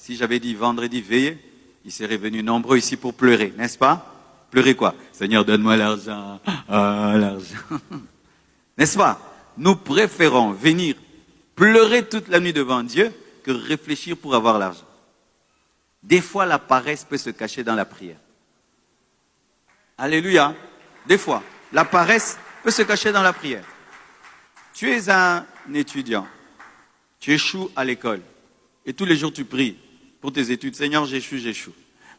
Si j'avais dit vendredi veillez, ils seraient venus nombreux ici pour pleurer, n'est-ce pas? Pleurer quoi? Seigneur, donne-moi l'argent. Ah, l'argent. N'est-ce pas? Nous préférons venir pleurer toute la nuit devant Dieu que réfléchir pour avoir l'argent. Des fois, la paresse peut se cacher dans la prière. Alléluia. Des fois, la paresse peut se cacher dans la prière. Tu es un étudiant. Tu échoues à l'école. Et tous les jours, tu pries pour tes études. Seigneur, j'échoue, j'échoue.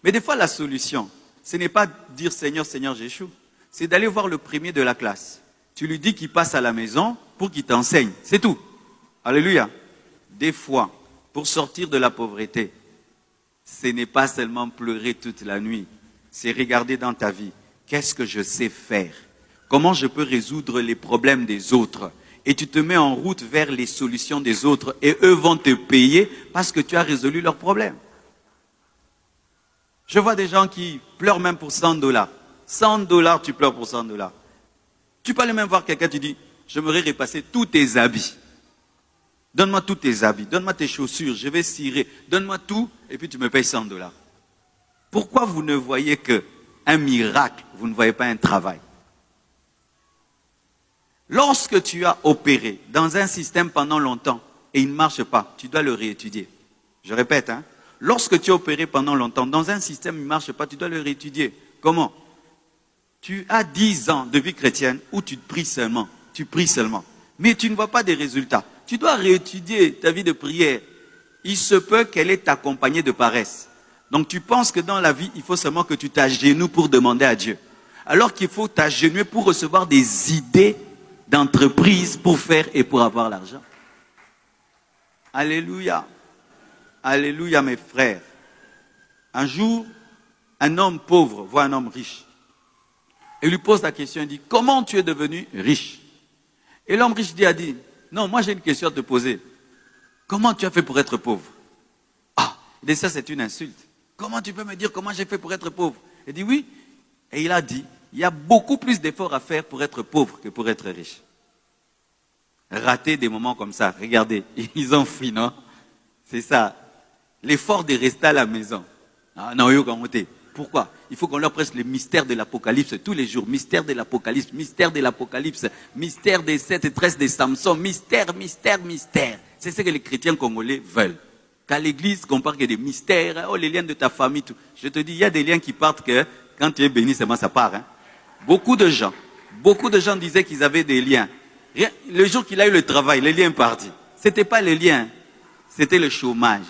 Mais des fois, la solution, ce n'est pas dire Seigneur, Seigneur, j'échoue. C'est d'aller voir le premier de la classe. Tu lui dis qu'il passe à la maison pour qu'il t'enseigne. C'est tout. Alléluia. Des fois, pour sortir de la pauvreté, ce n'est pas seulement pleurer toute la nuit. C'est regarder dans ta vie. Qu'est-ce que je sais faire? Comment je peux résoudre les problèmes des autres? Et tu te mets en route vers les solutions des autres et eux vont te payer parce que tu as résolu leurs problèmes. Je vois des gens qui pleurent même pour $100. $100, tu pleures pour $100. Tu peux aller même voir quelqu'un, tu dis, j'aimerais repasser tous tes habits. Donne-moi tous tes habits, donne-moi tes chaussures, je vais cirer, donne-moi tout, et puis tu me payes $100. Pourquoi vous ne voyez qu'un miracle, vous ne voyez pas un travail? Lorsque tu as opéré dans un système pendant longtemps et il ne marche pas, tu dois le réétudier. Je répète, lorsque tu as opéré pendant longtemps dans un système qui ne marche pas, tu dois le réétudier. Comment? Tu as 10 ans de vie chrétienne où tu pries seulement, mais tu ne vois pas des résultats. Tu dois réétudier ta vie de prière. Il se peut qu'elle est accompagnée de paresse. Donc tu penses que dans la vie, il faut seulement que tu t'agenouilles pour demander à Dieu. Alors qu'il faut t'agenouiller pour recevoir des idées d'entreprise pour faire et pour avoir l'argent. Alléluia. Alléluia mes frères. Un jour, un homme pauvre voit un homme riche. Et lui pose la question, il dit, comment tu es devenu riche? Et l'homme riche a dit, non, moi j'ai une question à te poser. Comment tu as fait pour être pauvre? Ah, il dit, ça c'est une insulte. Comment tu peux me dire comment j'ai fait pour être pauvre? Il dit, oui. Et il a dit, il y a beaucoup plus d'efforts à faire pour être pauvre que pour être riche. Rater des moments comme ça, regardez, ils ont fui, non? C'est ça. L'effort de rester à la maison. Ah, non, pourquoi? Il faut qu'on leur prêche le mystère de l'Apocalypse tous les jours. Mystère de l'Apocalypse, mystère de l'Apocalypse, mystère des 7 et 13 de Samson, mystère, mystère, mystère. C'est ce que les chrétiens congolais veulent. Qu'à l'église, qu'on parle que des mystères, oh, les liens de ta famille, tout. Je te dis, il y a des liens qui partent que quand tu es béni, seulement ça part. Beaucoup de gens disaient qu'ils avaient des liens. Le jour qu'il a eu le travail, les liens partis. C'était pas les liens, c'était le chômage.